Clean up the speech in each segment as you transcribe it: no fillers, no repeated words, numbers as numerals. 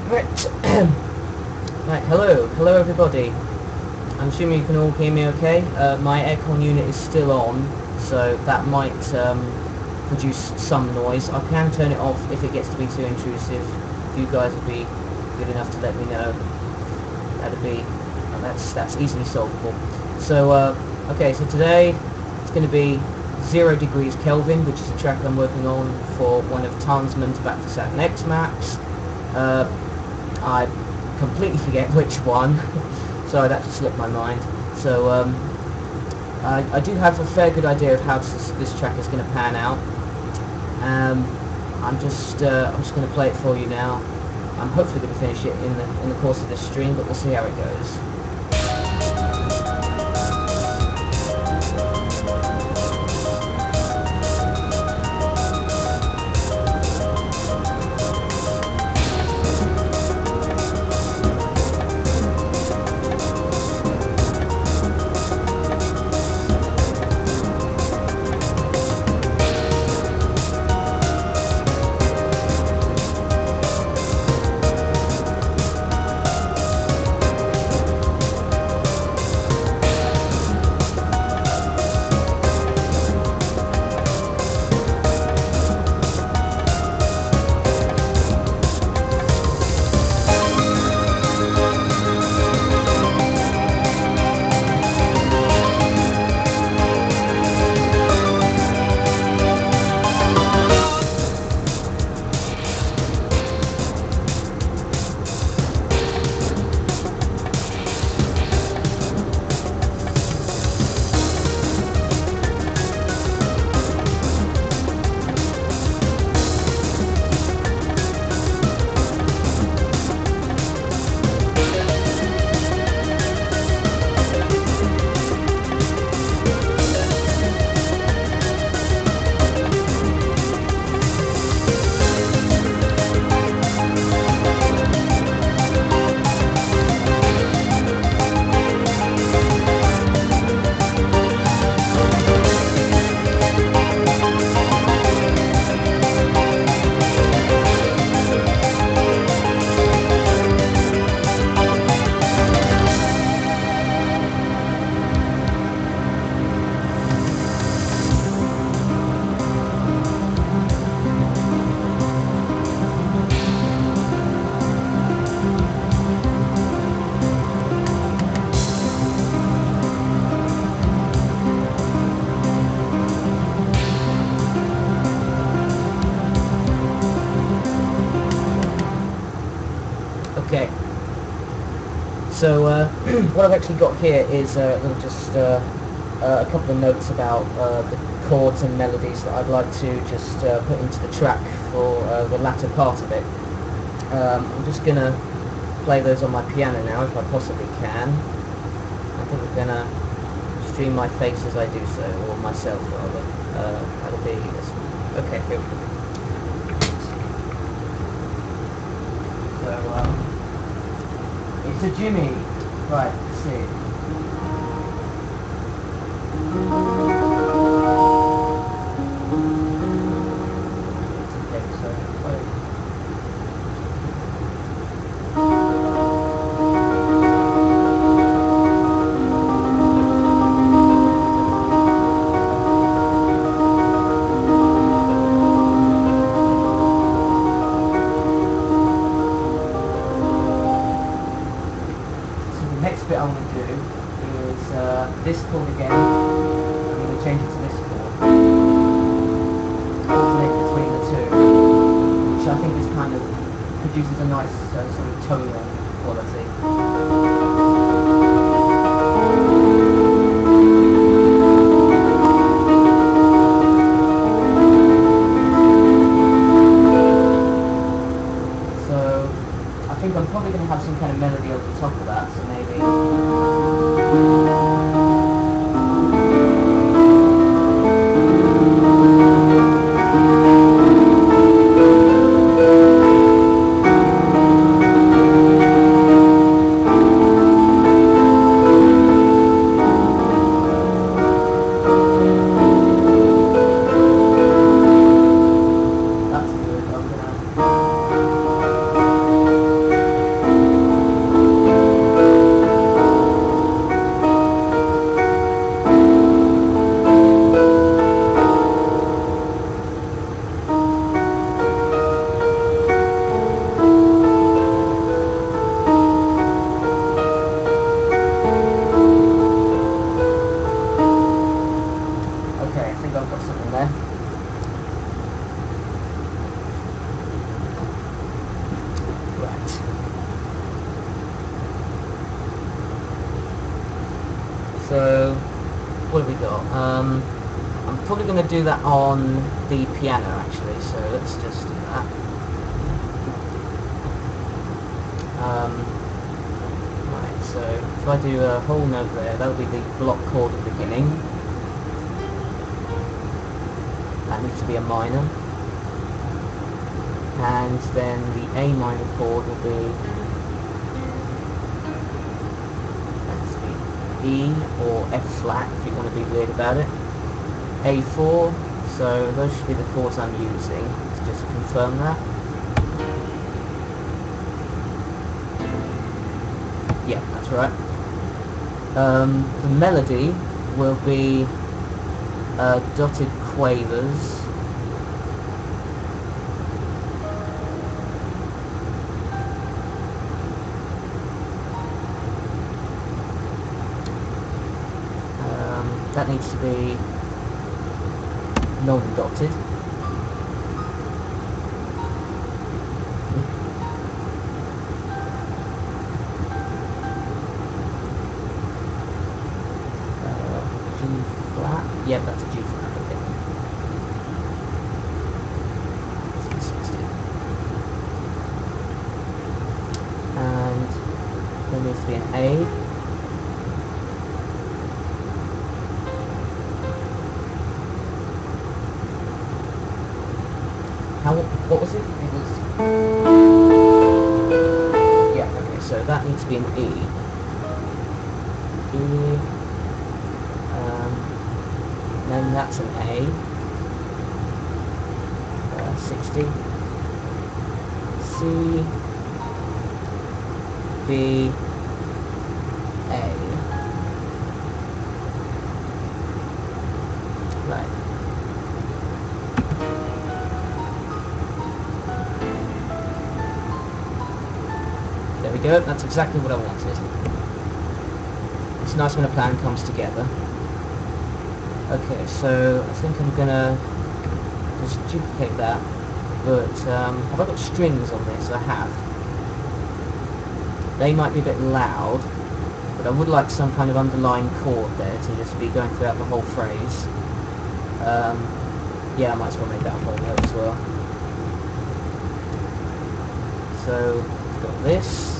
Right. Right, hello everybody. I'm assuming you can all hear me okay. My aircon unit is still on, so that might produce some noise. I can turn it off if it gets to be too intrusive. You guys will be good enough to let me know. That's easily solvable. So okay, so today it's going to be 0 degrees Kelvin, which is a track I'm working on for one of Tarnsman's Back to Saturn X maps. I completely forget which one. Sorry, that just slipped my mind. So I do have a fair good idea of how this track is going to pan out. I'm just going to play it for you now. I'm hopefully going to finish it in the course of this stream, but we'll see how it goes. Okay, so what I've actually got here is just a couple of notes about the chords and melodies that I'd like to just put into the track for the latter part of it. I'm just going to play those on my piano now if I possibly can. I think I'm going to stream my face as I do so, or myself rather. That'll be this one. Okay, here we go. So, it's a Jimmy. Right, let's see. Okay, so next bit I'm going to do is this chord again. I'm going to change it to this chord. Alternate between the two, which I think is kind of produces a nice sort of tonal quality. I think I'm probably going to have some kind of melody over the top of that, so maybe... That's good, I'm going to... I'm probably going to do that on the piano actually, so let's just do that. Right, so if I do a whole note there, that'll be the block chord at the beginning. That needs to be a minor. And then the A minor chord will be, let's see, E or F flat if you want to be weird about it. A4, so those should be the chords I'm using. Let's just confirm that. Yeah, that's right. The melody will be dotted quavers. That needs to be non-dotted. G flat. Yeah, that's a G flat. Okay. And there needs to be an A. What was it? It was... Yeah, okay, so that needs to be an E. E. Then that's an A. 60. C. B. A. Right. There we go, that's exactly what I wanted. It's nice when a plan comes together. Okay, so I think I'm gonna just duplicate that, but have I got strings on this? I have. They might be a bit loud, but I would like some kind of underlying chord there to just be going throughout the whole phrase. Yeah, I might as well make that a whole note as well. So, we've got this.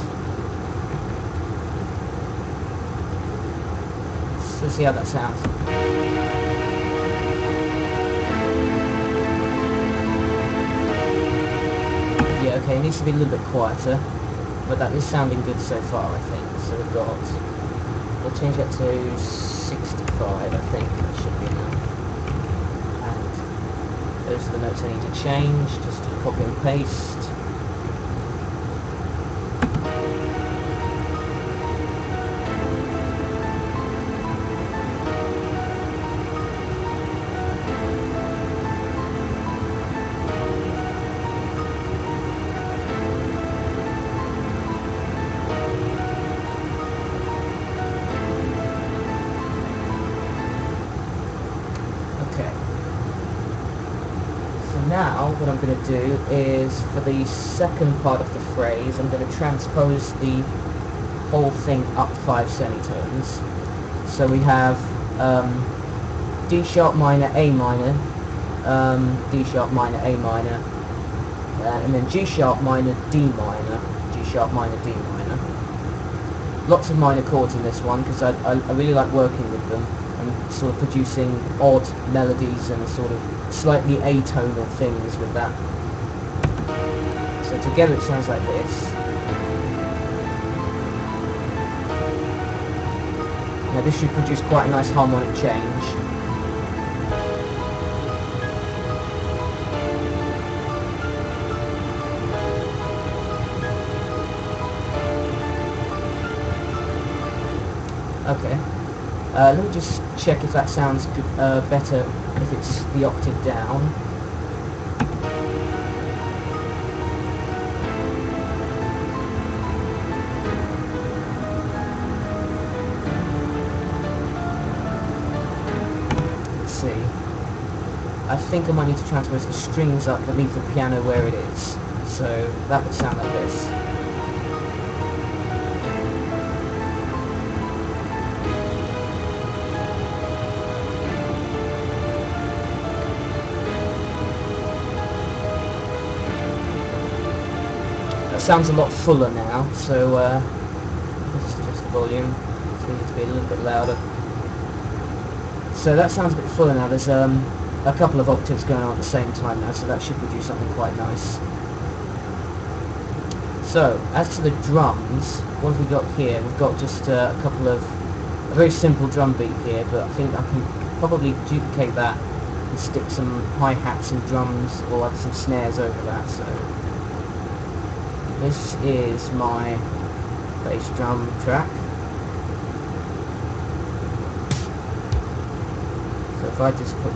Let's see how that sounds. Yeah, okay, it needs to be a little bit quieter, but that is sounding good so far, I think. So we've got, we'll change that to 65, I think, that should be enough. And those are the notes I need to change, just to copy and paste. Now what I'm going to do is, for the second part of the phrase, I'm going to transpose the whole thing up 5 semitones. So we have D sharp minor, A minor, D sharp minor, A minor, and then G sharp minor, D minor, G sharp minor, D minor. Lots of minor chords in this one because I really like working with them and sort of producing odd melodies and sort of slightly atonal things with that. So together it sounds like this. Now this should produce quite a nice harmonic change. Okay. Let me just check if that sounds good, better if it's the octave down. Let's see. I think I might need to transpose the strings up but leave the piano where it is. So that would sound like this. That sounds a lot fuller now, so this is just volume. It needs to be a little bit louder. So that sounds a bit fuller now. There's a couple of octaves going on at the same time now, so that should produce something quite nice. So, as to the drums, what have we got here? We've got just a very simple drum beat here, but I think I can probably duplicate that and stick some hi-hats and drums, or some snares over that. So, this is my bass drum track. So if I just put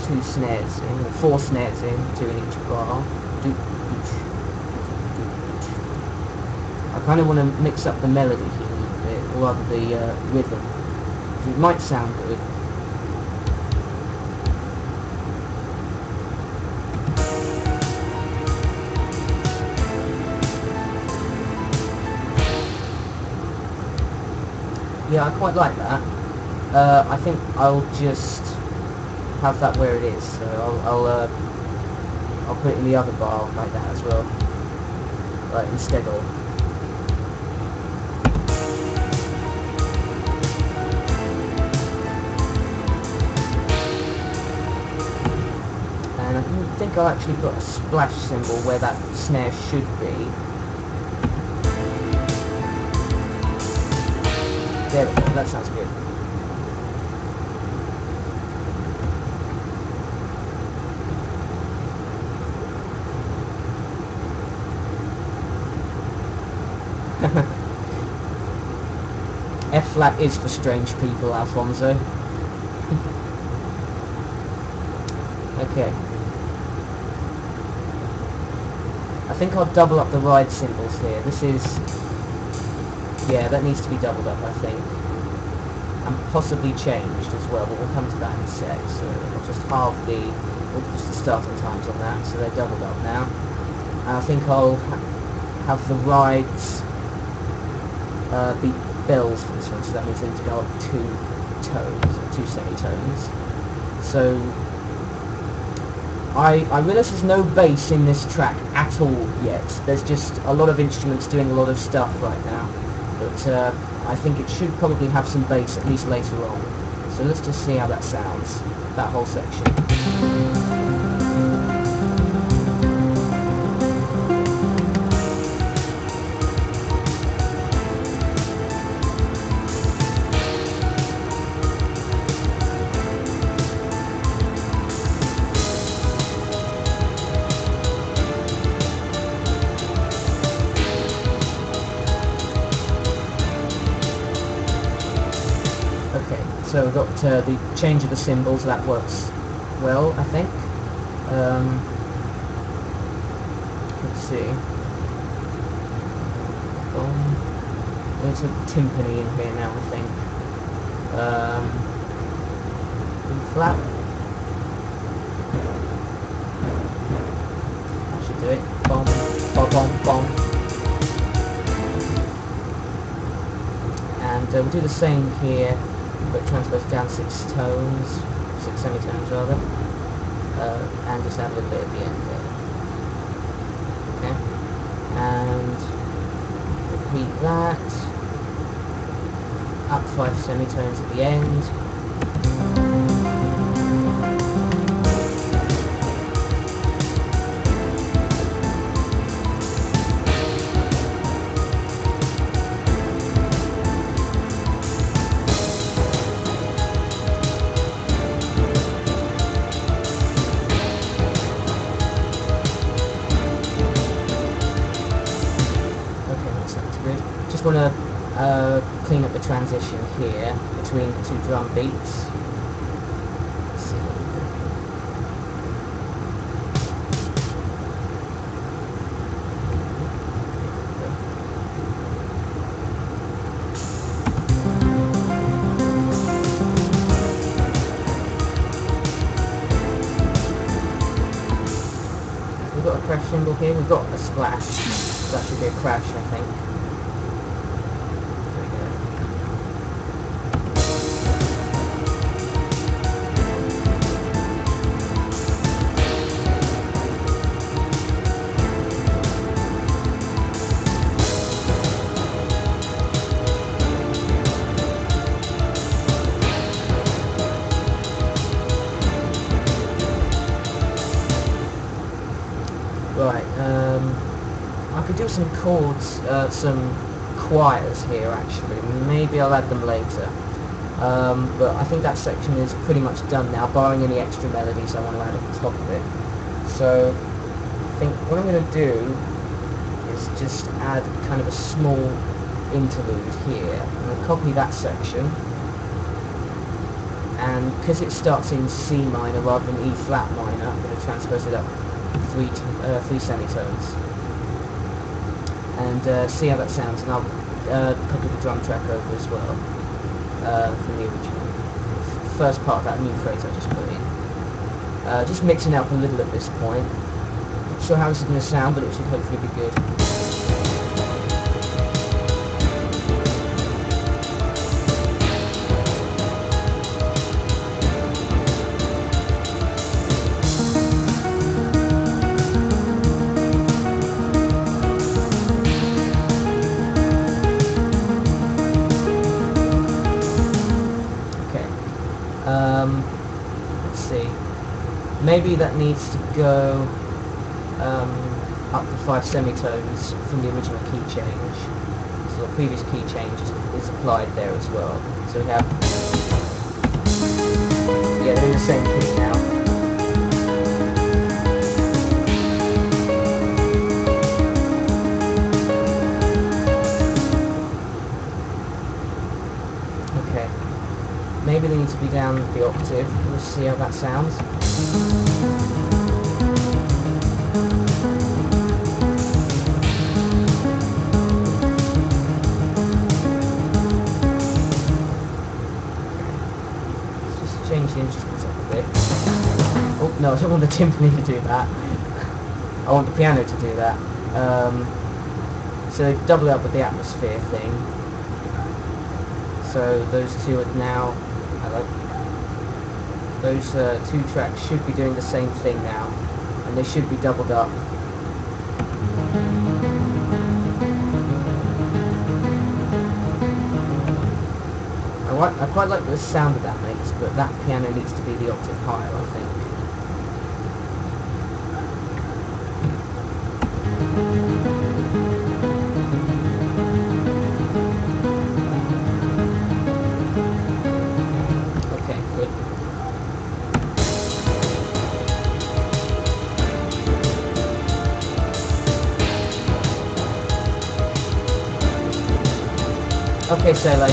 2 snares in, or 4 snares in, 2 in each bar, I kind of want to mix up the melody here a little bit, or rather the rhythm. It might sound good. Yeah, I quite like that. I think I'll just have that where it is. So I'll put it in the other bar like that as well, like instead of. And I think I'll actually put a splash cymbal where that snare should be. There we go, that sounds good. F flat is for strange people, Alfonso. Okay. I think I'll double up the ride cymbals here. This is... yeah, that needs to be doubled up, I think. And possibly changed as well, but we'll come to that in a sec. So I'll just halve the starting times on that, so they're doubled up now. And I think I'll have the rides be bells for this one, so that means they need to go up 2 tones, or 2 semitones. So I realise there's no bass in this track at all yet. There's just a lot of instruments doing a lot of stuff right now. But I think it should probably have some bass at least later on. So let's just see how that sounds, that whole section. So we've got the change of the cymbals, that works well, I think. Let's see. There's a timpani in here now, I think. B flat. That should do it. Bom, bom, bom, bom. And we'll do the same here, but transpose down 6 tones, 6 semitones rather, and just add a little bit at the end there. Okay, and repeat that, up 5 semitones at the end. Want to clean up the transition here between the 2 drum beats. Let's see what we do. We've got a crash cymbal here, we've got a splash, so that should be a crash, I think. could do some chords, some choirs here actually. Maybe I'll add them later. But I think that section is pretty much done now, barring any extra melodies I want to add at the top of it. So I think what I'm going to do is just add kind of a small interlude here. I'm going to copy that section, and because it starts in C minor rather than E flat minor, I'm going to transpose it up three semitones, and see how that sounds. And I'll copy the drum track over as well from the original. First part of that new phrase I just put in. Just mixing it up a little at this point. Not sure how this is going to sound, but it should hopefully be good. Let's see. Maybe that needs to go up to 5 semitones from the original key change. So the previous key change is applied there as well. So we have, yeah, they're in the same key now. Okay. Maybe they need to be down the octave. Let's see how that sounds. Let's just change the instruments up a bit. Oh no, I don't want the timpani to do that. I want the piano to do that. So they double it up with the atmosphere thing. So those two are now, hello, those two tracks should be doing the same thing now, and they should be doubled up. I quite like the sound that makes, but that piano needs to be the octave higher, I think. Okay, Sele.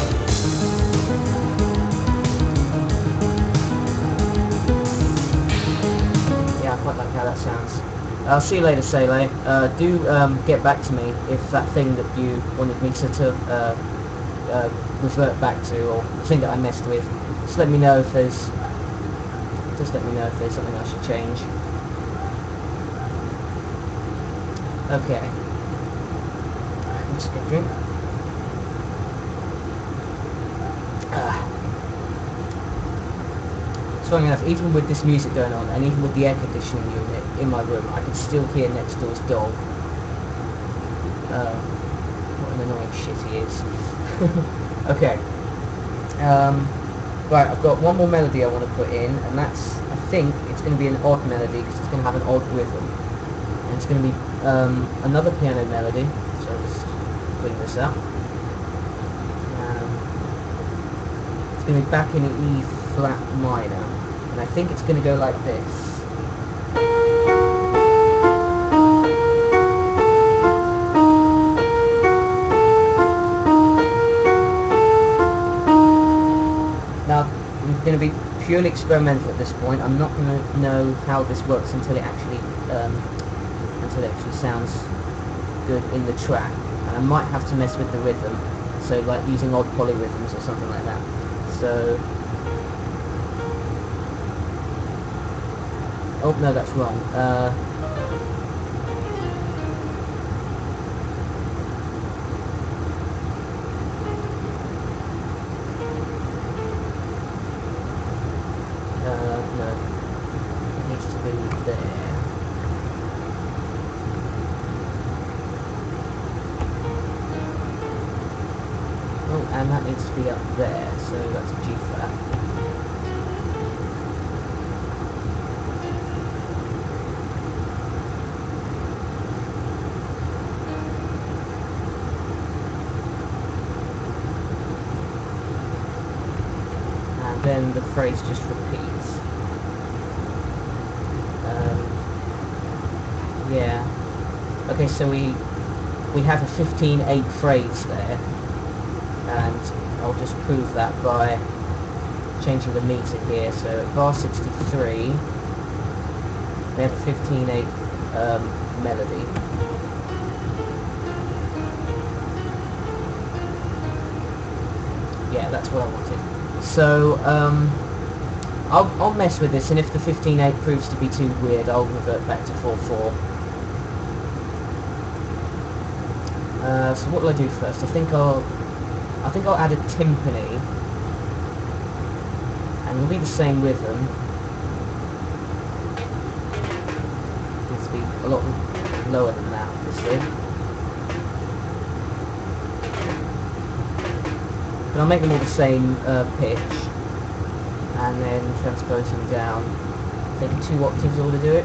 Yeah, I quite like how that sounds. I'll see you later, Sele. Do get back to me if that thing that you wanted me to revert back to, or the thing that I messed with. Just let me know if there's something I should change. Okay. Let's get a drink. So funny enough, even with this music going on, and even with the air conditioning unit in my room, I could still hear next door's dog. What an annoying shit he is. Okay. Right, I've got one more melody I want to put in, and that's, I think, it's going to be an odd melody, because it's going to have an odd rhythm. And it's going to be another piano melody, so I'll just bring this up. It's going to be back in an E flat minor, and I think it's going to go like this. Now, I'm going to be purely experimental at this point. I'm not going to know how this works until it actually sounds good in the track, and I might have to mess with the rhythm, so like using odd polyrhythms or something like that. So, oh no, that's wrong. No, it needs to be there. Oh, and that needs to be up there, so that's a G flat. then the phrase just repeats. Yeah. Okay, so we have a 15/8 phrase there, and I'll just prove that by changing the meter here. So at bar 63, we have a 15/8 melody. Yeah, that's what I wanted. So I'll mess with this, and if the 15/8 proves to be too weird, I'll revert back to 4/4. So what will I do first? I think I'll add a timpani, and it'll be the same rhythm. It needs to be a lot lower than that, obviously. But I'll make them all the same pitch, and then transpose them down. I think 2 octaves ought to do it.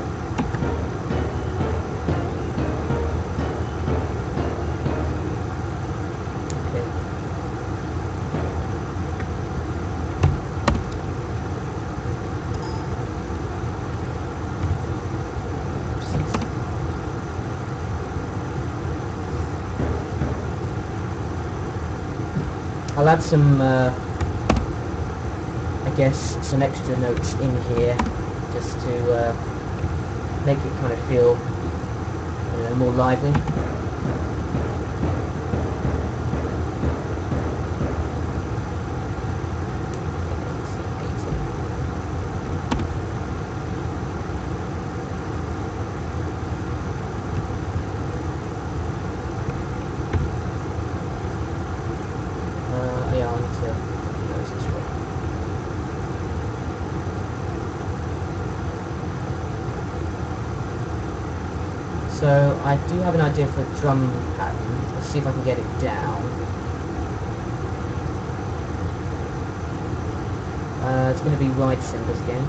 I'll add some, I guess, some extra notes in here, just to make it kind of feel, you know, more lively. So I do have an idea for a drum pattern. Let's see if I can get it down. It's going to be ride cymbals again.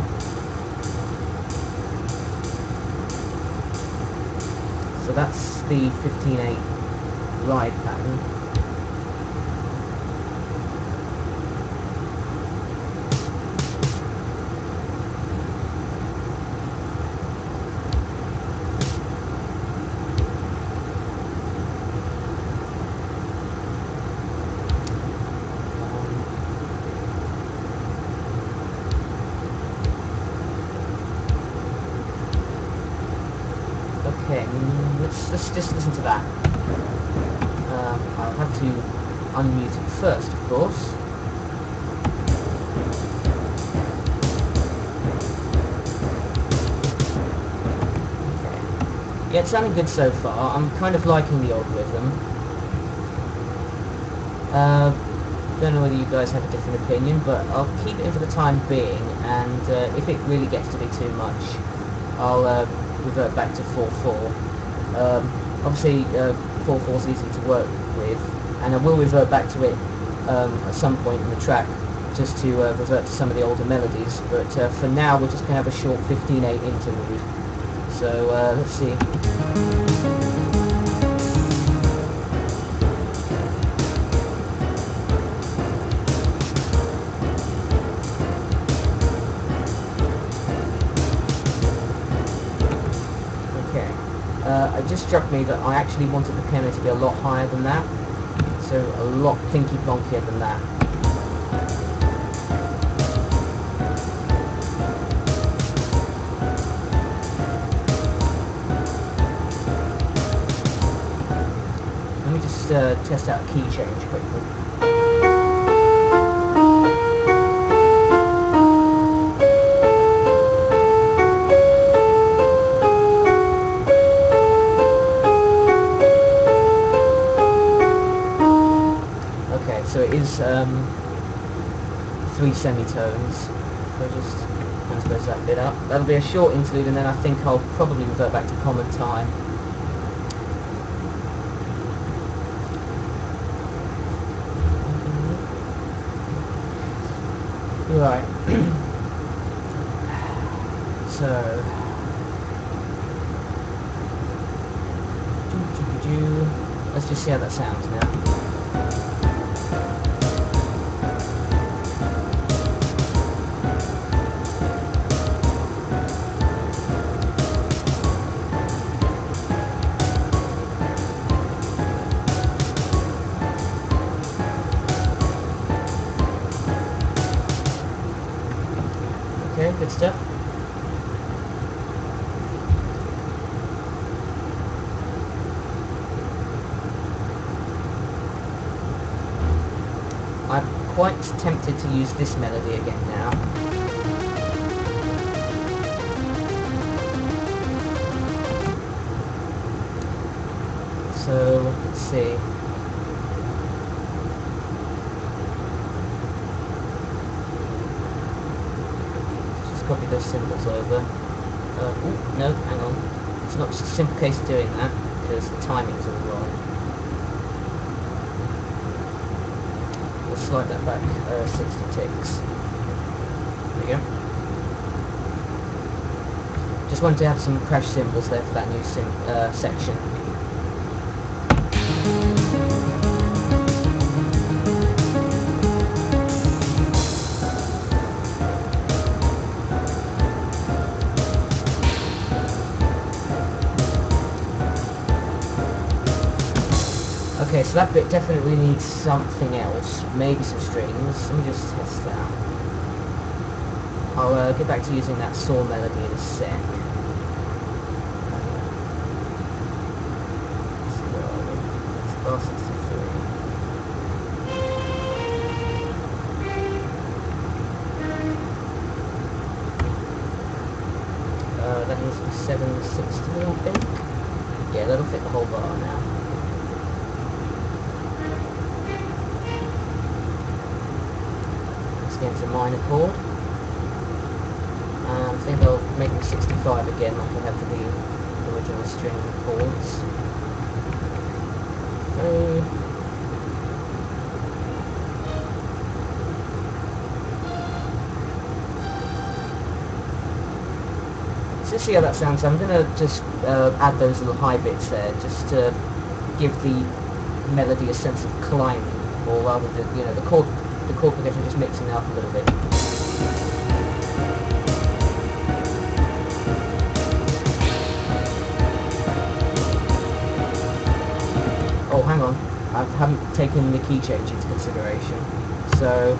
So that's the 15/8 ride pattern. Okay, let's just listen to that. I'll have to unmute it first, of course. Okay. Yeah, it's sounding good so far. I'm kind of liking the old rhythm. Don't know whether you guys have a different opinion, but I'll keep it in for the time being, and if it really gets to be too much, I'll revert back to 4/4. Obviously, 4/4 is easy to work with, and I will revert back to it at some point in the track, just to revert to some of the older melodies. But for now, we're just going to have a short 15/8 interlude. So let's see. It just struck me that I actually wanted the piano to be a lot higher than that, so a lot plinky plonkier than that. Let me just test out a key change quickly. So it is 3 semitones. So I'll just transpose that bit up. That'll be a short interlude, and then I think I'll probably revert back to common time. Right. So let's just see how that sounds now. faster. I'm quite tempted to use this melody again now. So, let's see. Just copy those symbols over. Ooh, no, hang on. It's not just a simple case of doing that, because the timing's all wrong. We'll slide that back 60 ticks. There we go. Just wanted to have some crash symbols there for that new section. Okay, so that bit definitely needs something else, maybe some strings. Let me just test that. I'll get back to using that saw melody in a sec. Bar 63. That needs to be 760, I think. Yeah, that'll fit the whole bar now. Against a minor chord. I think I'll make them 65 again, like I had for the original string chords. So let's see how that sounds. I'm going to just add those little high bits there, just to give the melody a sense of climbing, or rather, the chord progression, just mixing it up a little bit. Oh, hang on. I haven't taken the key change into consideration. So,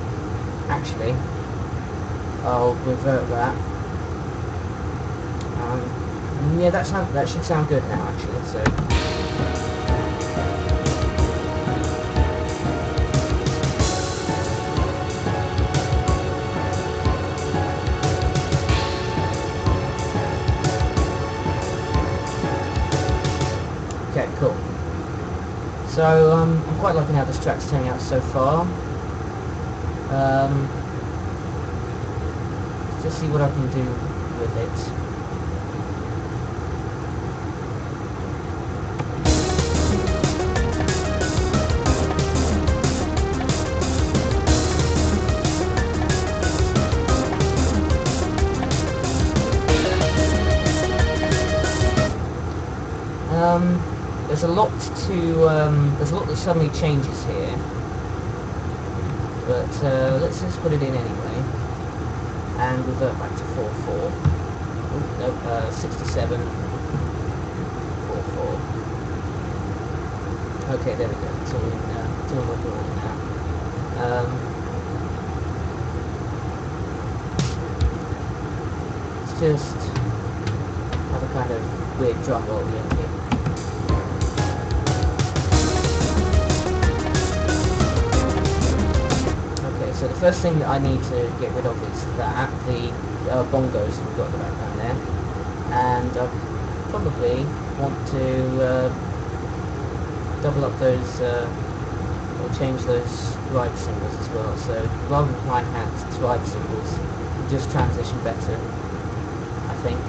actually, I'll revert that. Yeah, that should sound good now, actually. So. Okay, cool. So, I'm quite liking how this track's turning out so far. Let's just see what I can do with it. There's a lot that suddenly changes here, but let's just put it in anyway, and revert back to 4/4. No, 67, 4/4. Okay, there we go. It's all in working order now. Let's just have a kind of weird drum roll in here. So the first thing that I need to get rid of is the bongos we've got in the background there, and I probably want to double up those, or change those ride symbols as well. So rather than hi-hats, it's ride symbols, just transition better, I think.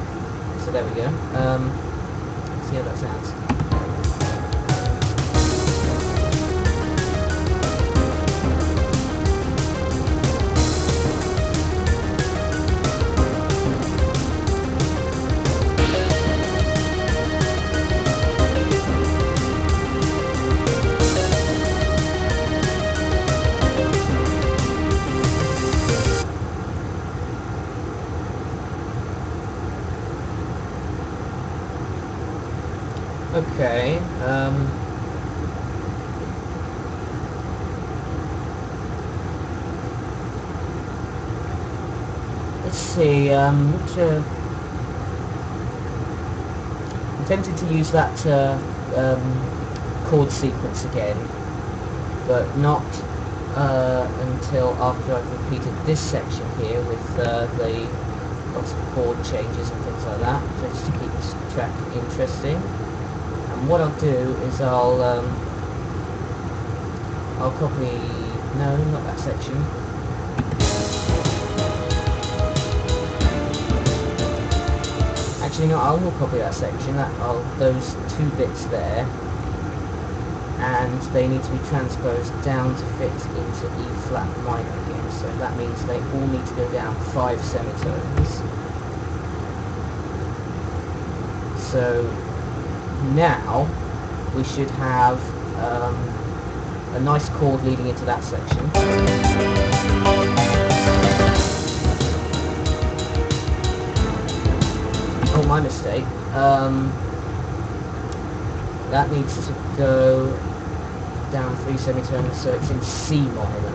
So there we go. See how that sounds. Okay, let's see, I'm tempted to use that chord sequence again, but not until after I've repeated this section here with the lots of chord changes and things like that, just to keep this track interesting. And what I'll do is I'll copy, no, not that section. Actually, no, I will copy that section, those two bits there, and they need to be transposed down to fit into E flat minor again. So that means they all need to go down 5 semitones. So now we should have a nice chord leading into that section. Oh, my mistake. That needs to go down 3 semitones, so it's in C minor.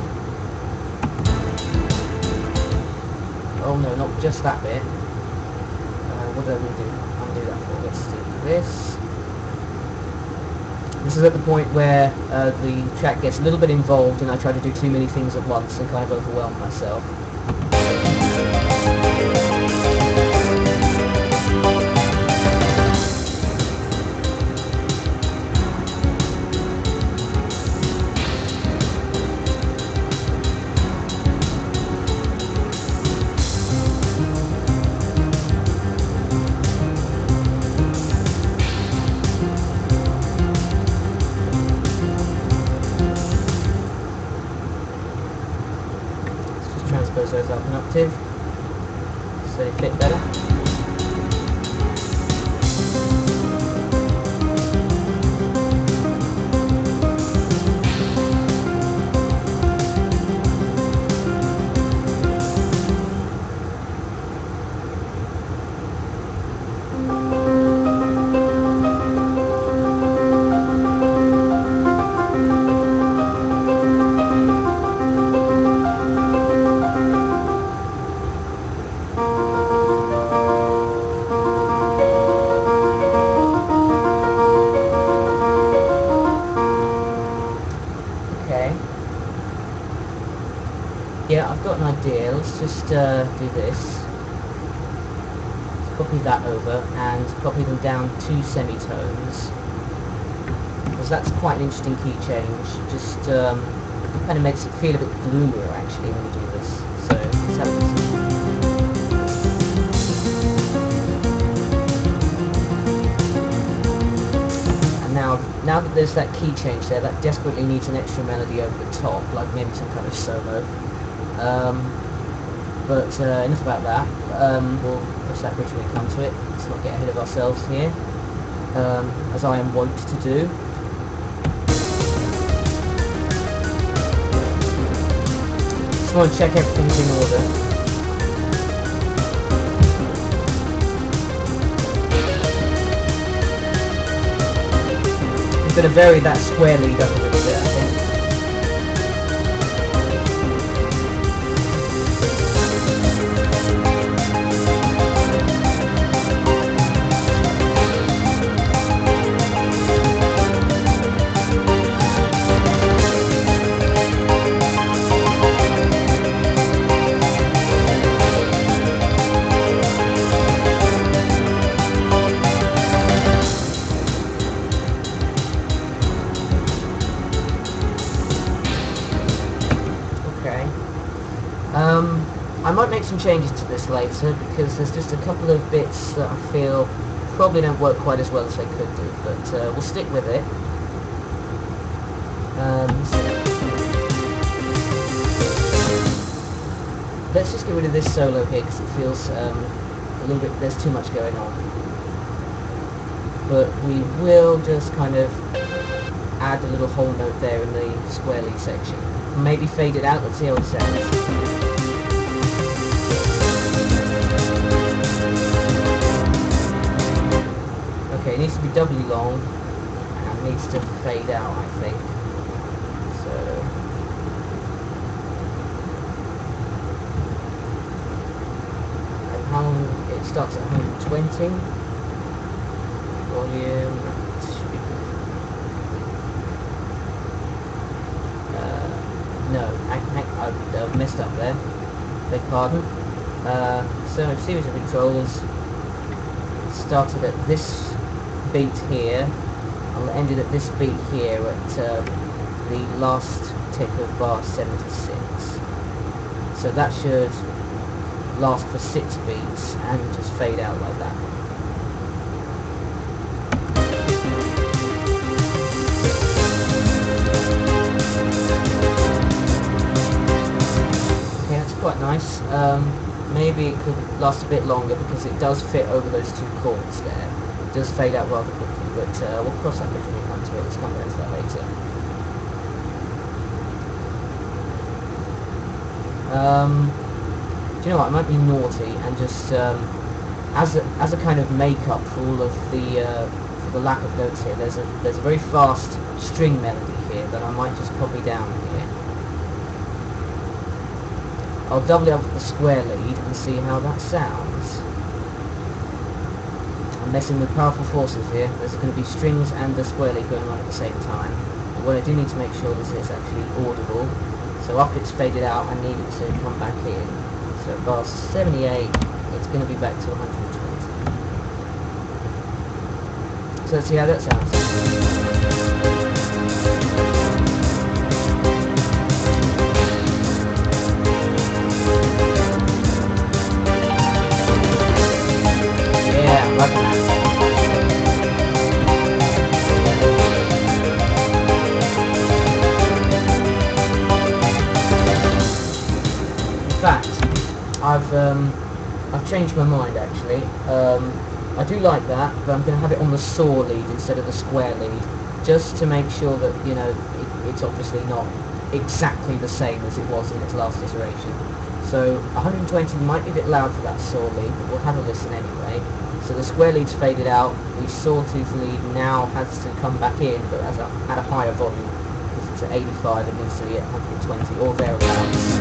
Oh no, not just that bit. What do I undo? Undo that for. Let's do this. This is at the point where the track gets a little bit involved and I try to do too many things at once and kind of overwhelm myself. Transpose those up an octave so they fit better. Yeah, I've got an idea. Let's just do this. Let's copy that over and copy them down 2 semitones, because that's quite an interesting key change. Just kind of makes it feel a bit gloomier actually when you do this. So let's have this. Now that there's that key change there, that desperately needs an extra melody over the top, like maybe some kind of solo. But enough about that. We'll cross that bridge when we come to it. Let's not get ahead of ourselves here, as I am wont to do. Just want to check everything's in order. I'm going to vary that square lead up a little bit, I think. I might make some changes to this later, because there's just a couple of bits that I feel probably don't work quite as well as they could do, but we'll stick with it. Let's just get rid of this solo here, because it feels a little bit, there's too much going on. But we will just kind of add a little whole note there in the square lead section. Maybe fade it out, let's see how it sounds. Okay, it needs to be doubly long and needs to fade out, I think. So how it starts at 120. Volume. Should be good. No, I messed up there. Beg pardon. So a series of controllers started at this beat here and ended at this beat here at the last tick of bar 76. So that should last for 6 beats and just fade out like that. Okay, that's quite nice. Maybe it could last a bit longer because it does fit over those 2 chords there. It does fade out rather quickly, but we'll cross that bridge when we come to it. Let's come back to that later. Do you know what? I might be naughty and just as a kind of make-up for all of for the lack of notes here. There's a very fast string melody here that I might just copy down here. I'll double it up with the square lead and see how that sounds. I'm messing with powerful forces here. There's going to be strings and the square lead going on at the same time. But what I do need to make sure is it's actually audible. So after it's faded out, I need it to come back in. So bar 78, it's going to be back to 120. So let's see how that sounds. I've changed my mind actually. I do like that, but I'm going to have it on the saw lead instead of the square lead, just to make sure that, you know, it's obviously not exactly the same as it was in its last iteration. So 120 might be a bit loud for that saw lead, but we'll have a listen anyway. So the square lead's faded out, the sawtooth lead now has to come back in, but at a higher volume, because it's at 85, it needs to be at 120 or thereabouts.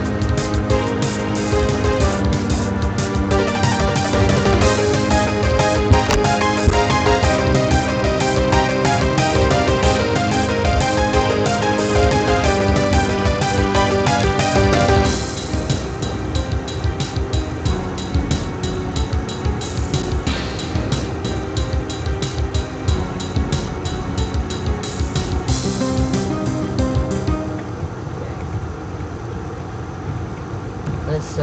Let's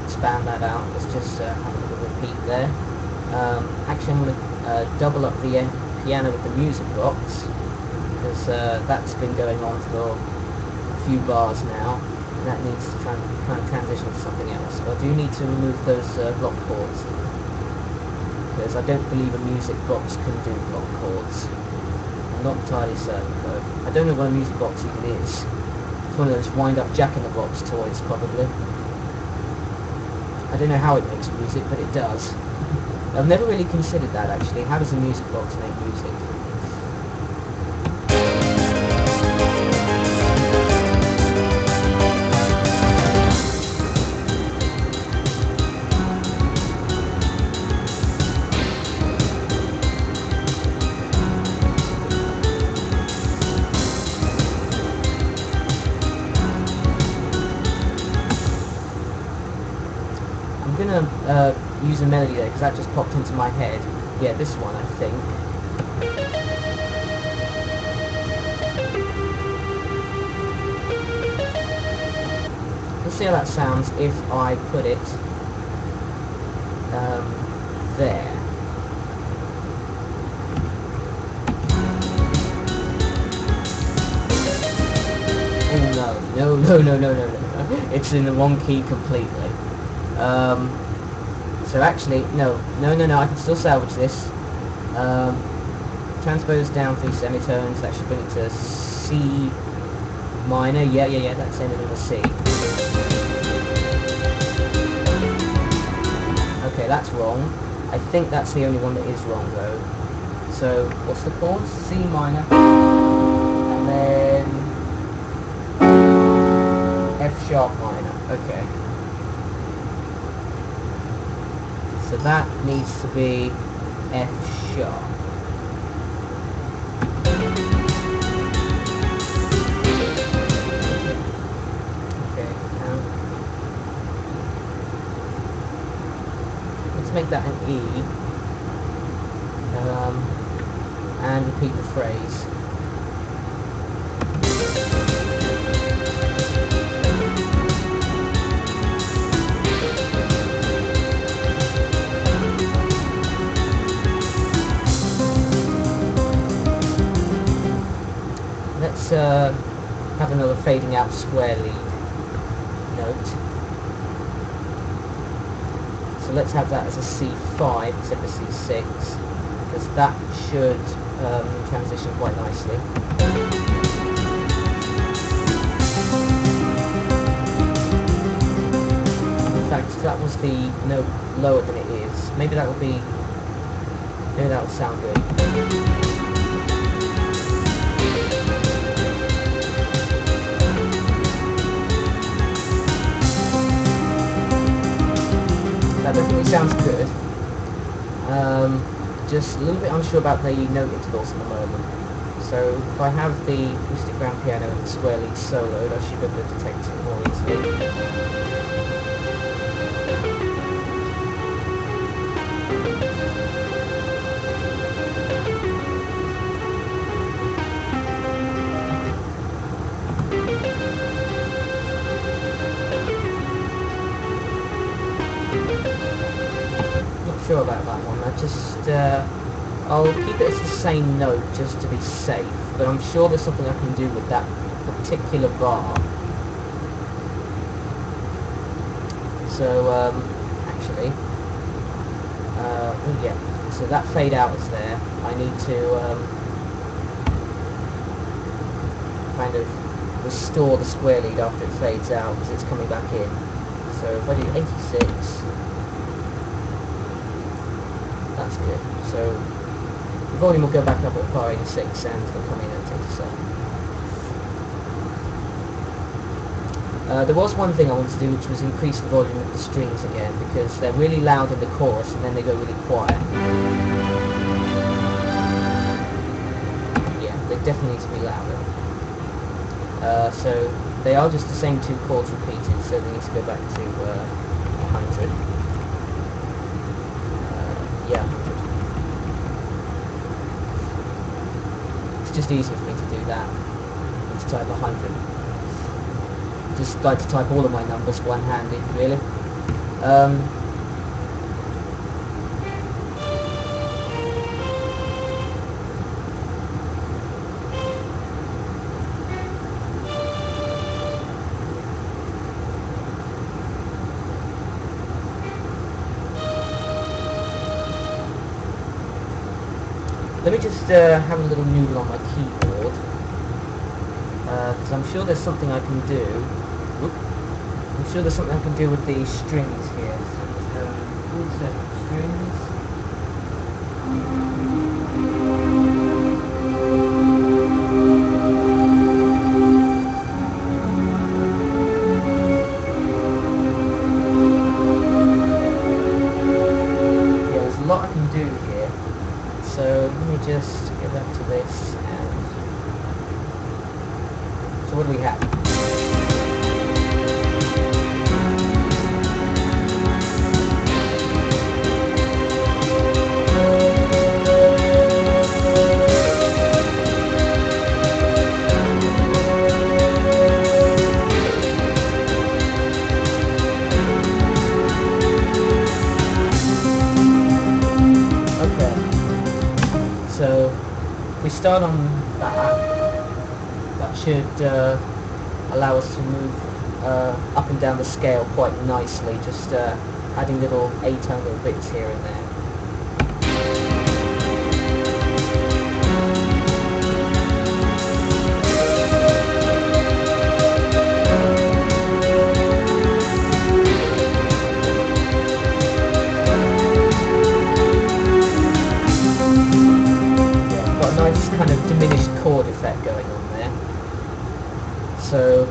expand that out. Let's just have a little repeat there. Actually, I'm going to double up the piano with the music box, because that's been going on for a few bars now, and that needs to kind of transition to something else. So I do need to remove those block chords, because I don't believe a music box can do block chords. I'm not entirely certain though. I don't know what a music box even is. It's one of those wind-up jack-in-the-box toys, probably. I don't know how it makes music, but it does. I've never really considered that actually. How does a music box make music? I'm gonna use a melody there because that just popped into my head. Yeah, this one I think. Let's see how that sounds if I put it there. Oh no. It's in the wrong key completely. So actually, no, I can still salvage this. Transpose down 3 semitones, that should bring it to C minor. Yeah, that's ended in a C. Okay, that's wrong. I think that's the only one that is wrong though. So, what's the chords? C minor, and then F sharp minor. Okay. So that needs to be F sharp. Okay, now let's make that an E, and repeat the phrase. Let's have another fading out square lead note. So let's have that as a C5 instead of a C6, because that should transition quite nicely. In fact, that was the note lower than it is. Maybe that will sound good. That definitely sounds good. Just a little bit unsure about the note intervals at the moment. So if I have the acoustic grand piano and the square lead soloed, I should be able to detect it more easily. Sure about that one. I'll keep it as the same note just to be safe, but I'm sure there's something I can do with that particular bar. So actually, yeah, so that fade out is there. I need to kind of restore the square lead after it fades out, because it's coming back in. So if I do 86, that's good. So the volume will go back up at bar 86 and it'll come in at 87. There was one thing I wanted to do, which was increase the volume of the strings again, because they're really loud in the chorus and then they go really quiet. Yeah, they definitely need to be louder. So they are just the same two chords repeated, so they need to go back to 100. Yeah, 100. It's just easier for me to do that than to type 100. Just like to type all of my numbers one-handed, really. Let me just have a little noodle on my keyboard, because I'm sure there's something I can do. I'm sure there's something I can do with the strings here. So, full set of strings. Yeah, there's a lot I can do here. So let me just go back to this, and so what do we have? So we start on that. That should allow us to move up and down the scale quite nicely, just adding little atonal bits here and there. Kind of diminished chord effect going on there. So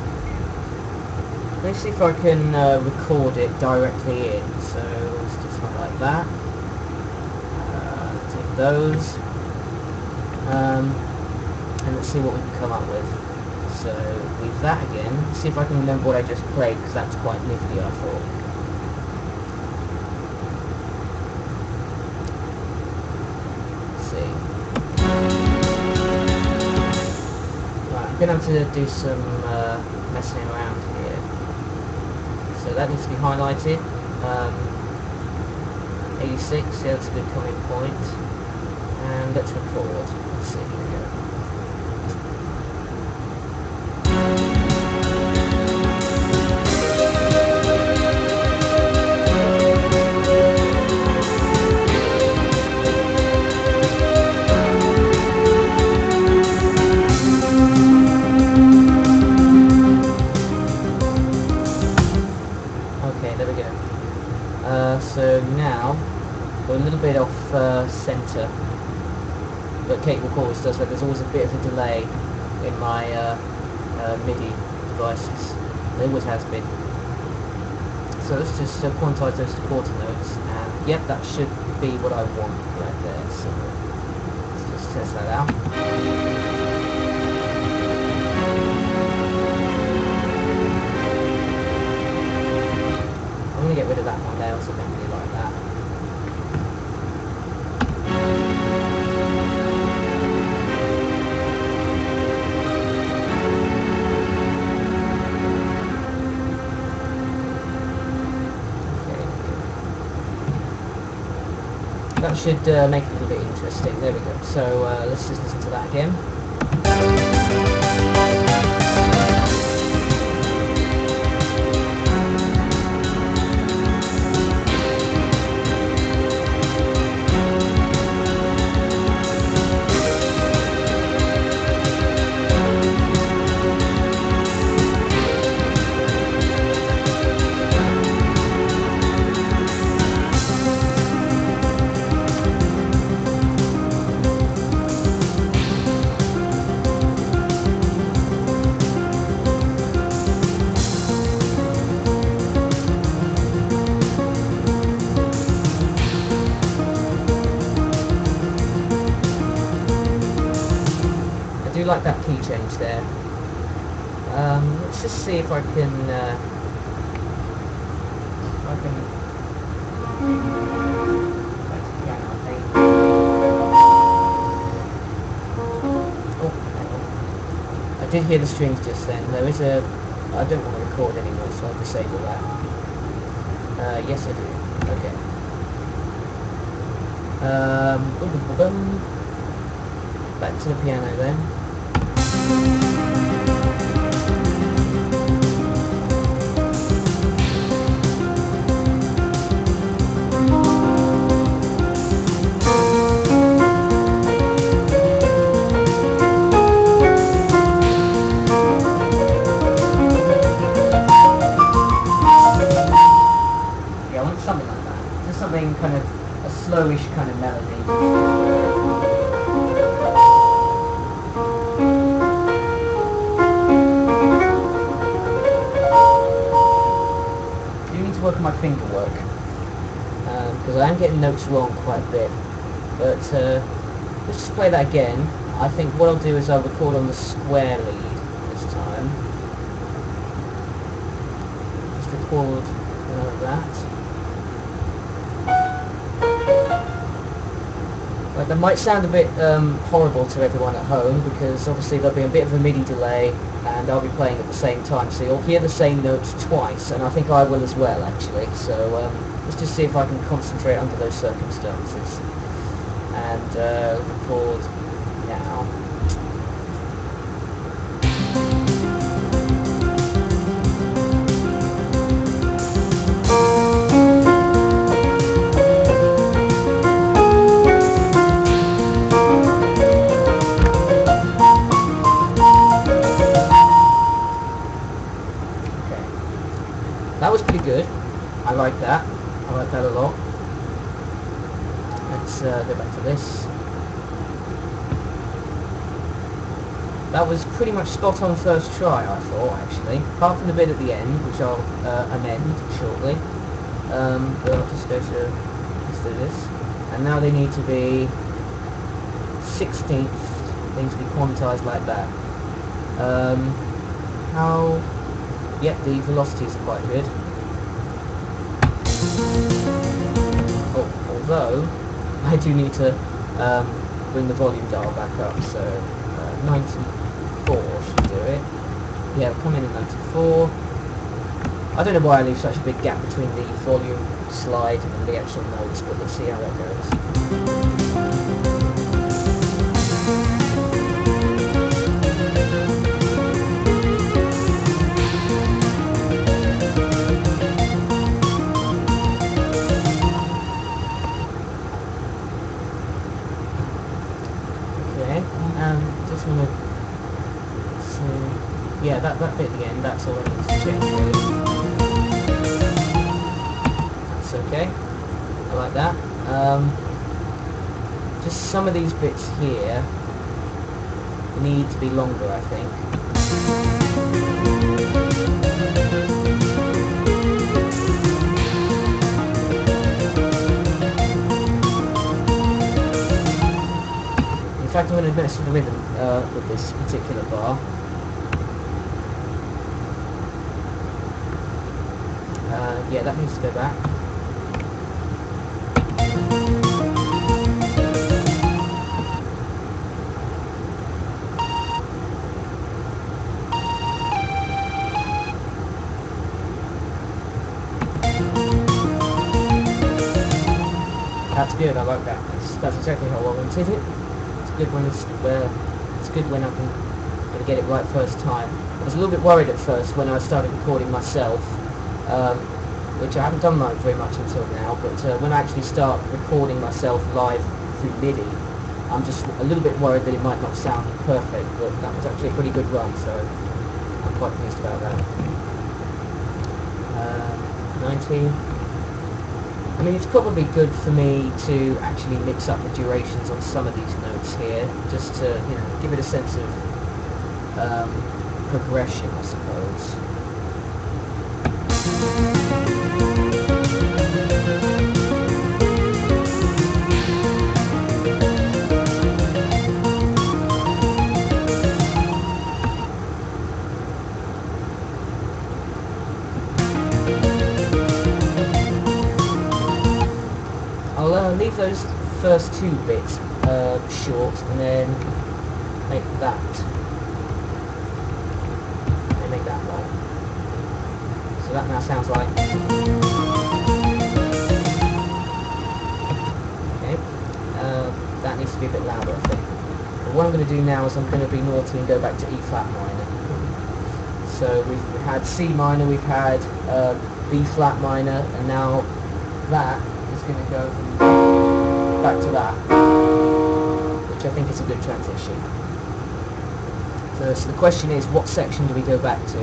let me see if I can record it directly in. So let's just have like that. Take those. And let's see what we can come up with. So, leave that again. See if I can remember what I just played, because that's quite nifty, I thought. Let's see. Right, I'm going to have to do some messing around here. So that needs to be highlighted. 86, yeah, that's a good coming point. And let's record. Let's see, here we go. Okay, there we go. So now, we're a little bit off centre. But cable always does that. There's always a bit of a delay in my MIDI devices. There always has been. So let's just quantize those to quarter notes, and yep, that should be what I want right there. So let's just test that out. I'm going to get rid of that one there, so I don't really like that. That should make it a little bit interesting. There we go. So let's just listen to that again. I do like that key change there. Let's just see if I can. Oh, I did hear the strings just then. There is a. I don't want to record anymore, so I'll disable that. Yes, I do. Okay. Back to the piano then. Yeah, I want something like that. Just something kind of a slowish kind of melody. Work on my finger work, because I am getting notes wrong quite a bit, but let's just play that again. I think what I'll do is I'll record on the square lead this time. Just record that. Right, that might sound a bit horrible to everyone at home, because obviously there'll be a bit of a MIDI delay and I'll be playing at the same time, so you'll hear the same notes twice, and I think I will as well actually. So let's just see if I can concentrate under those circumstances and record now. That was pretty good. I like that. I like that a lot. Let's go back to this. That was pretty much spot on first try, I thought, actually. Apart from the bit at the end, which I'll amend shortly. But I'll just go to do this. And now they need to be 16th, they need to be quantized like that. Yep, the velocities are quite good. Although, I do need to bring the volume dial back up, so 94 should do it. Yeah, we'll come in at 94. I don't know why I leave such a big gap between the volume slide and the actual notes, but let's see how that goes. Just want to see, yeah, that bit at the end, that's all I need to change really. That's okay, I like that. Just some of these bits here need to be longer, I think. In fact, I'm going to mess with the rhythm with this particular bar. Yeah, that needs to go back. That's good, I like that. That's exactly how I wanted it. Good when it's good when I'm going to get it right first time. I was a little bit worried at first when I started recording myself, which I haven't done very much until now, but when I actually start recording myself live through MIDI, I'm just a little bit worried that it might not sound perfect, but that was actually a pretty good run, so I'm quite pleased about that. 19. I mean, it's probably good for me to actually mix up the durations on some of these notes here, just to, you know, give it a sense of progression, I suppose. I'll leave those first two bits short and then make that long. So that now sounds like. Okay, that needs to be a bit louder, I think. But what I'm going to do now is I'm going to be naughty and go back to E flat minor. So we've had C minor, we've had B flat minor, and now that is going to go back to that, which I think is a good transition. So the question is, what section do we go back to?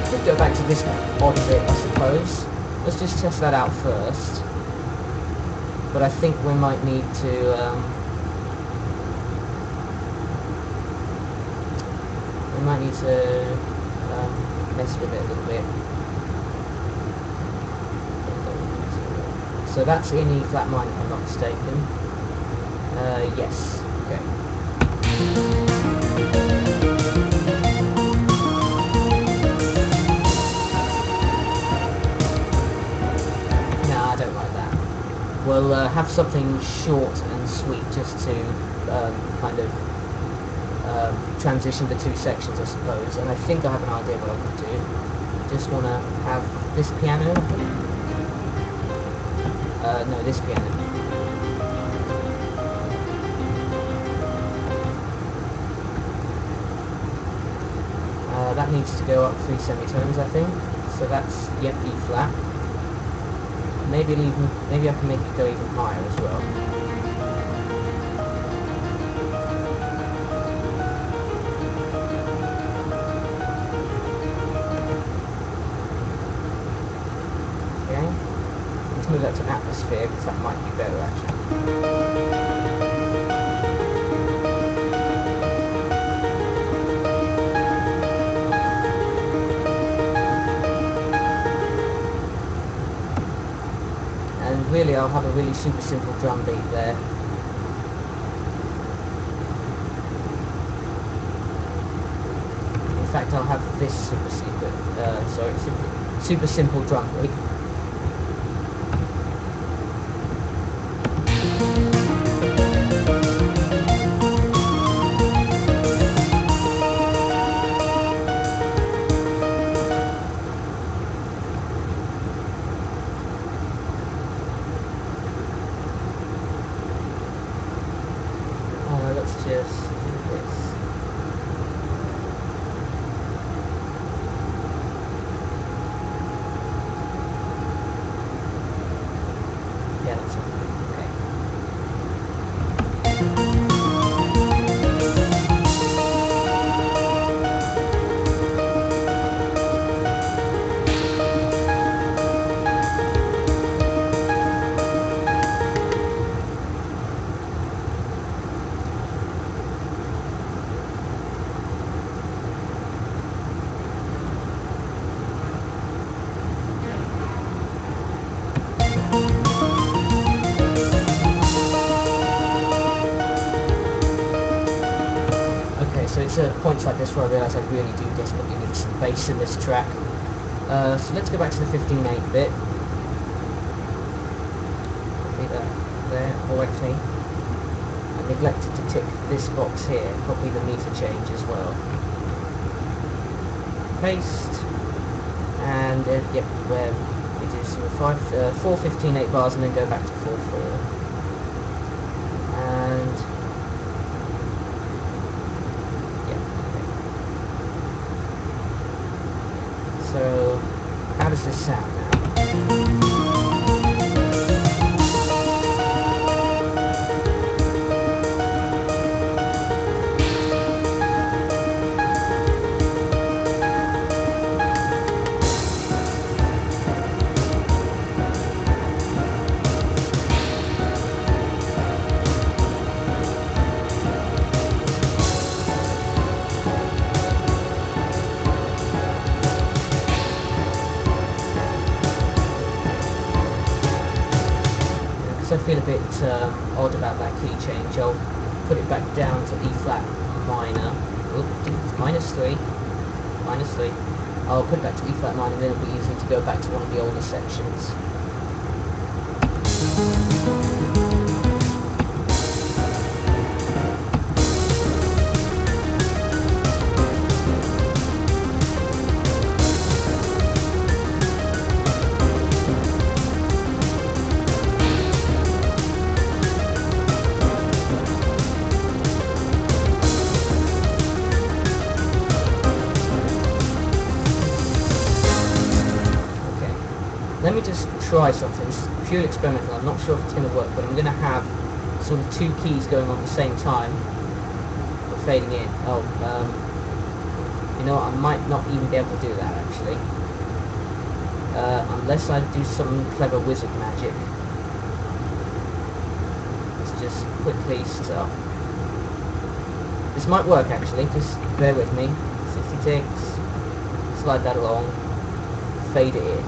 Could go back to this odd bit, I suppose. Let's just test that out first. But I think we might need to mess with it a little bit. So that's in E flat minor, if I'm not mistaken. Yes. Okay. No, I don't like that. We'll have something short and sweet, just to kind of transition the two sections, I suppose. And I think I have an idea what I want to do. Just want to have this piano, I think. No, this piano. That needs to go up 3 semitones, I think. So that's, yep, E flat. Maybe I can make it go even higher as well. Okay. Let's move that to atmosphere, because that might be better actually. I'll have a really super simple drum beat there. In fact, I'll have this super simple drum beat. Let's just do this. Yeah, that's okay. So it's at points like this where I realise I really do desperately need some bass in this track. So let's go back to the 15/8 bit. Copy that there. Oh, actually, I neglected to tick this box here. Copy the meter change as well. Paste. And yep, where we do some 4 15/8 bars and then go back to 4/4. And so, how does this sound now? I feel a bit odd about that key change. I'll put it back down to E flat minor. Oop, it's -3. I'll put it back to E flat minor, and then it'll be easy to go back to one of the older sections. Let me just try something. This is purely experimental. I'm not sure if it's going to work, but I'm going to have sort of two keys going on at the same time, but fading in. Oh, you know what? I might not even be able to do that actually, unless I do some clever wizard magic. Let's just quickly stop. This might work actually. Just bear with me. 60 ticks. Slide that along. Fade it in.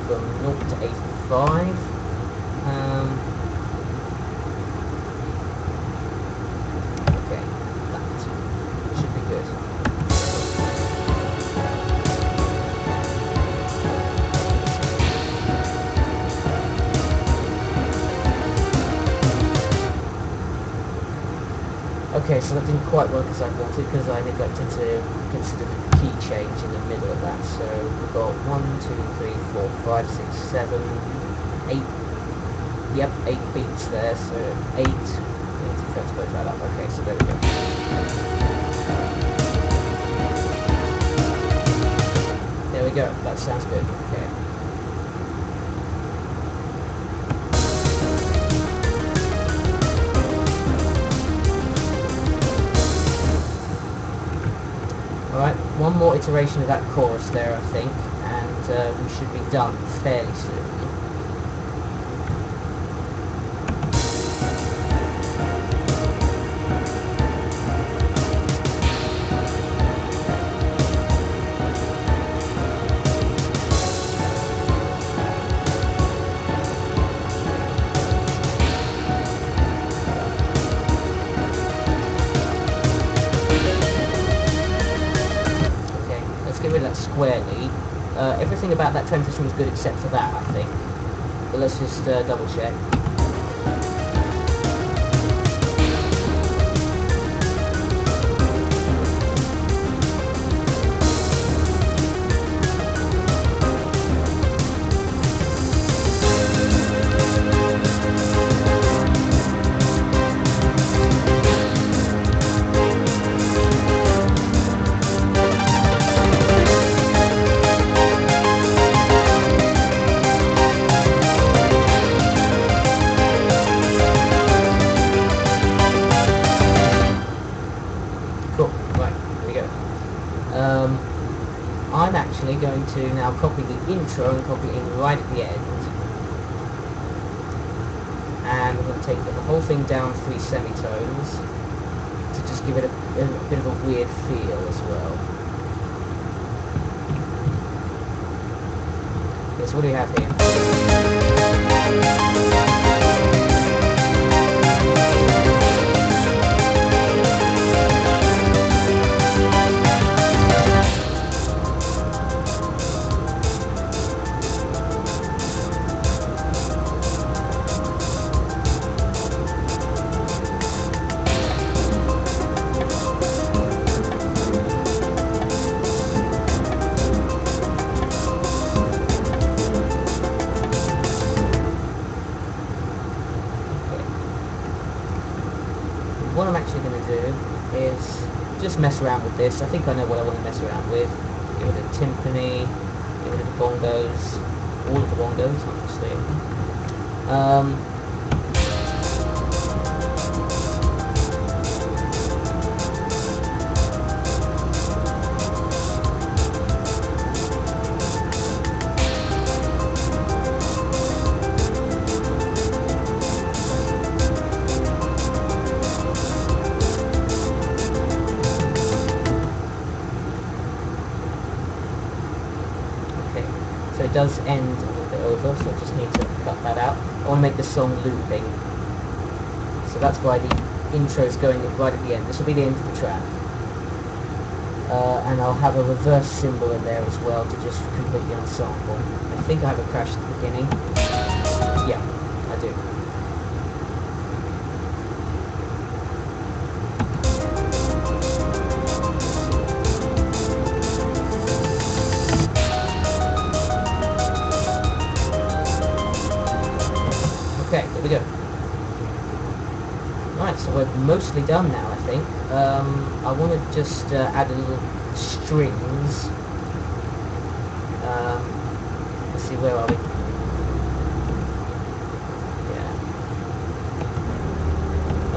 From 0 to 85. Okay, that should be good. Okay, so that didn't quite work as I wanted because I neglected to consider the key change in the middle of that. So we've got 1, 2, 3, 4, 5, 6, 7, 8. Yep, 8 beats there. So 8. Let's go that up. Okay, so there we go. There we go. That sounds good. Okay. Alright, one more iteration of that chorus there, I think, and we should be done fairly soon. everything about that transition was good except for that, I think. But let's just double check. I'm actually going to now copy the intro and copy it in right at the end. And we're going to take the whole thing down 3 semitones to just give it a bit of a weird feel as well. Okay, so what do we have here? What I'm actually going to do is just mess around with this. I think I know what I want to mess around with. Get rid of the timpani, get rid of the bongos, all of the bongos, obviously. So it does end a little bit over, so I just need to cut that out. I want to make the song looping. So that's why the intro is going right at the end. This will be the end of the track. And I'll have a reverse symbol in there as well to just complete the ensemble. I think I have a crash at the beginning. Yeah, I do. Okay, there we go. Right, so we're mostly done now, I think. I want to just add a little strings. Let's see, where are we? Yeah.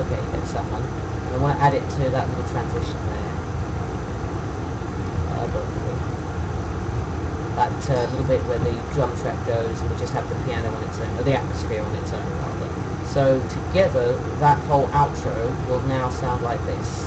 Okay, that's that one. And I want to add it to that little transition there. That little bit where the drum track goes, and we just have the piano on its own, or the atmosphere on its own, rather. So together, that whole outro will now sound like this.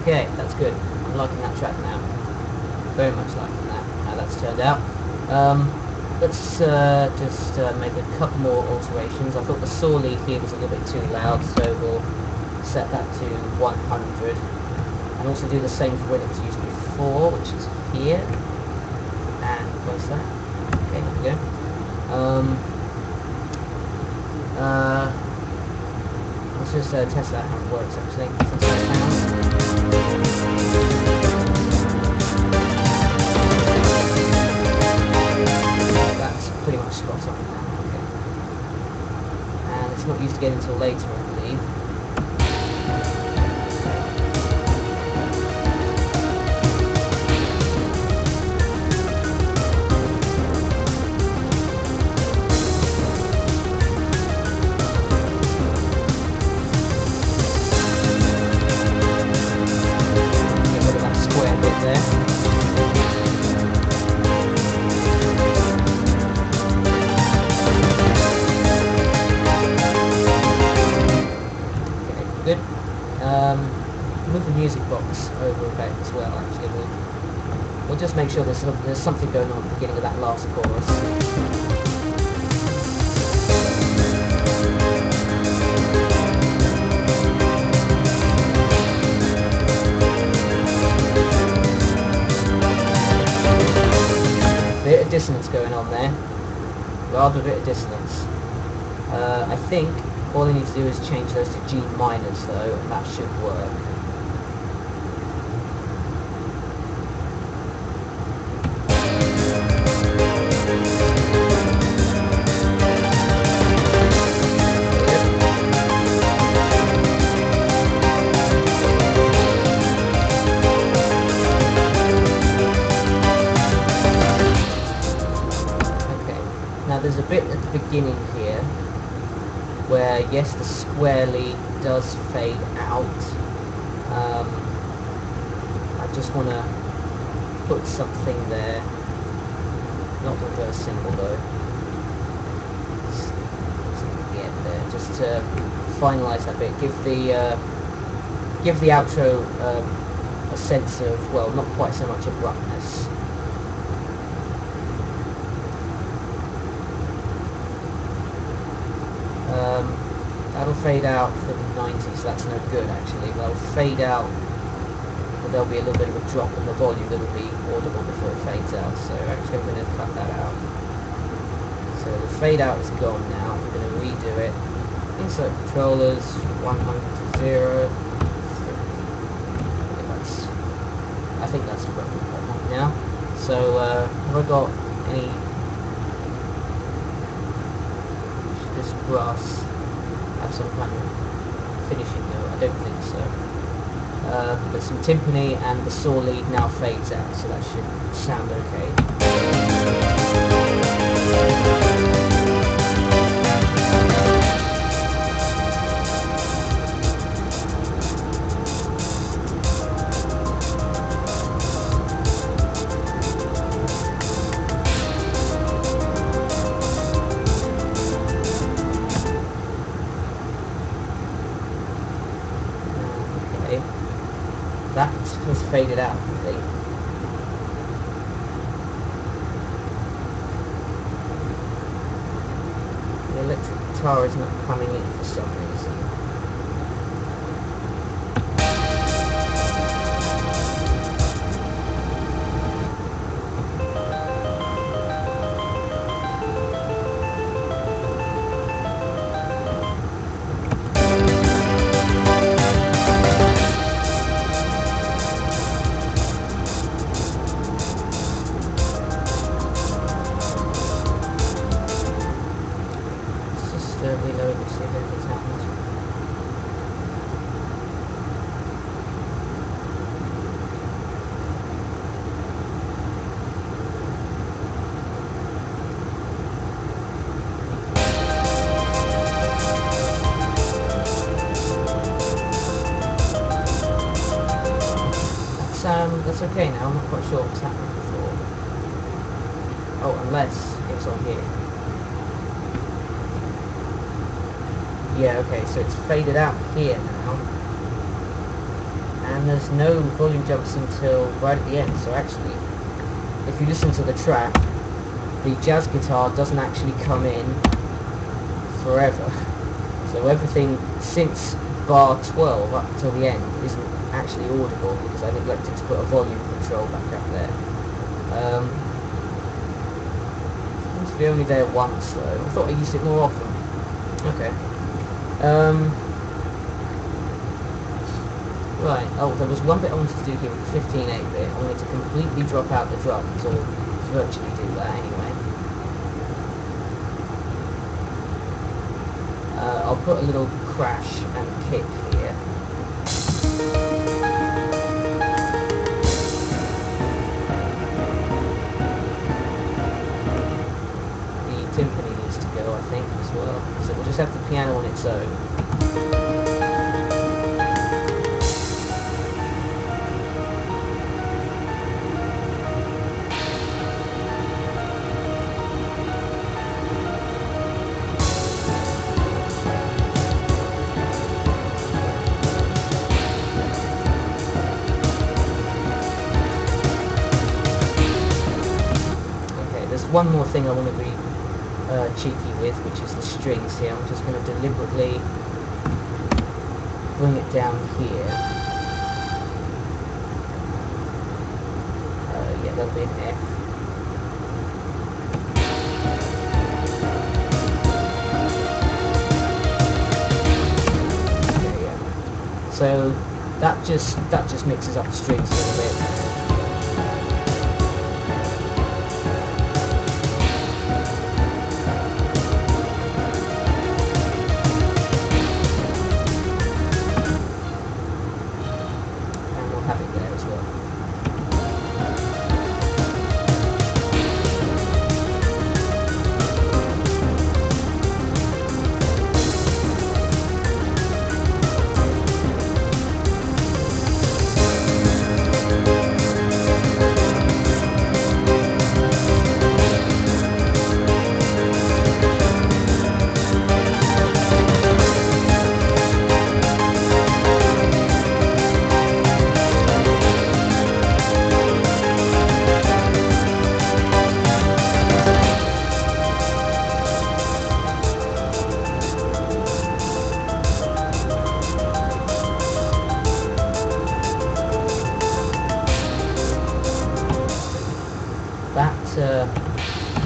Okay, that's good. I'm liking that track now. Very much liking that, how that's turned out. Let's just make a couple more alterations. I thought the saw lead here was a little bit too loud, so we'll set that to 100. And also do the same for when it was used before, which is here. And close that. Okay, there we go. Let's just test out how it works actually. That's pretty much spot on now. Okay. And it's not used again until later, I believe. Good. Move the music box over a bit as well. Actually, we'll just make sure there's something going on at the beginning of that last chorus. Bit of dissonance going on there. Rather bit of dissonance. I think all I need to do is change those to G minors though, and that should work. Okay, now there's a bit at the beginning here where, yes, the square lead does fade out. I just want to put something there, not the reverse symbol though, something at there, just to finalise that bit, give the outro a sense of, well, not quite so much abruptness. That'll fade out for the 90s, that's no good actually. That'll fade out, but there'll be a little bit of a drop in the volume that'll be audible before it fades out, so actually I'm going to cut that out. So the fade out is gone now, I'm going to redo it. Insert controllers, 100 to 0. I think that's roughly perfect now. So have I got any... this brass have some kind of finishing note? I don't think so. But some timpani, and the saw lead now fades out, so that should sound okay. That has faded out, I think. The electric guitar is not coming in for some reason. Reload and see if anything's happened. That's okay now. I'm not quite sure what's happened before. Oh, unless it's on here. Yeah, okay, so it's faded out here now, and there's no volume jumps until right at the end. So actually, if you listen to the track, the jazz guitar doesn't actually come in forever. So everything since bar 12 up till the end isn't actually audible because I neglected to put a volume control back up there. Seems to be only there once though. I thought I used it more often. Okay. Right, oh, there was one bit I wanted to do here with the 15/8-bit. I wanted to completely drop out the drums, or virtually do that anyway. I'll put a little crash and kick here. The timpani needs to go, I think, as well. So we'll just have the piano on its own. One more thing I want to be cheeky with, which is the strings here. I'm just going to deliberately bring it down here. Yeah, that'll be an F. There we go. So that just mixes up the strings a little bit.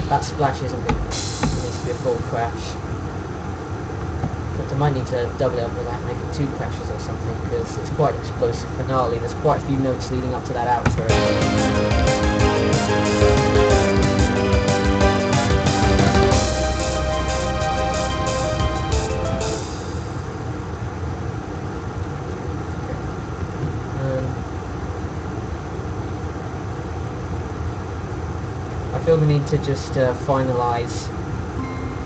That splash isn't good. It needs to be a full crash. But I might need to double it up with that, make it 2 crashes or something, because it's quite explosive finale. There's quite a few notes leading up to that outro. I feel the need to just finalise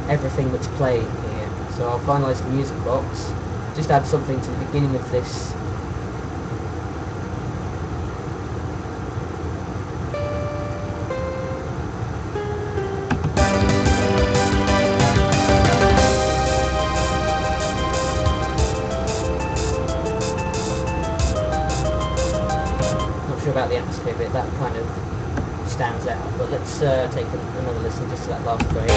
everything that's playing here. So I'll finalise the music box, just add something to the beginning of this. Not sure about the atmosphere bit, that kind of stands out, but let's take another listen just to that last phrase.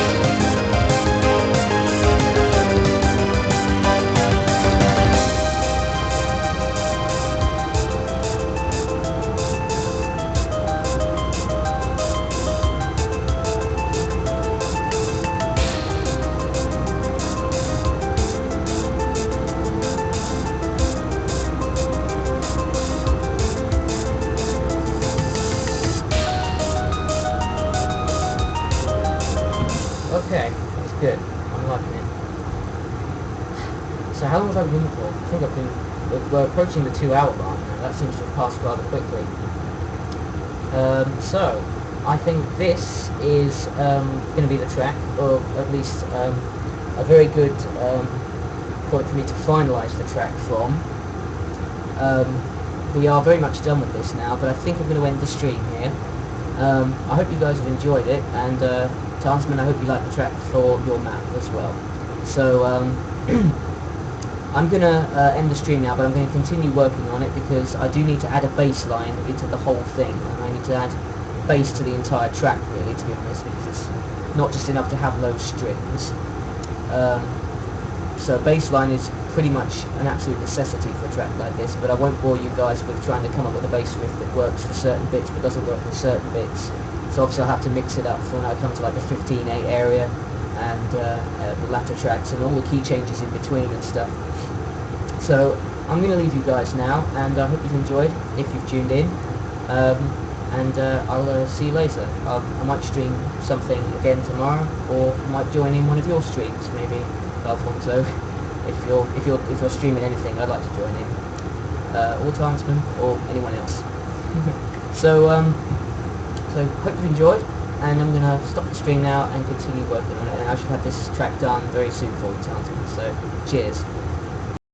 Okay, that's good. I'm liking it. So how long have I been for? I think we're approaching the 2-hour mark now. That seems to have passed rather quickly. So I think this is going to be the track, or at least a very good point for me to finalise the track from. We are very much done with this now, but I think I'm going to end the stream here. I hope you guys have enjoyed it, and Tarnsman, I hope you like the track for your map as well. So, I I'm going to end the stream now, but I'm going to continue working on it because I do need to add a bass line into the whole thing, and I need to add bass to the entire track, really, to be honest, because it's not just enough to have those strings. So bass line is pretty much an absolute necessity for a track like this, but I won't bore you guys with trying to come up with a bass riff that works for certain bits but doesn't work for certain bits. So obviously I'll have to mix it up for when I come to like the 15/8 area and the latter tracks and all the key changes in between and stuff. So I'm going to leave you guys now, and I hope you've enjoyed if you've tuned in, and I'll see you later. I might stream something again tomorrow, or I might join in one of your streams, maybe Alfonso. If you're streaming anything, I'd like to join in, or Tarnsman, or anyone else. So hope you've enjoyed, and I'm gonna stop the stream now and continue working on it. And I should have this track done very soon for you, Tarnsman. So cheers.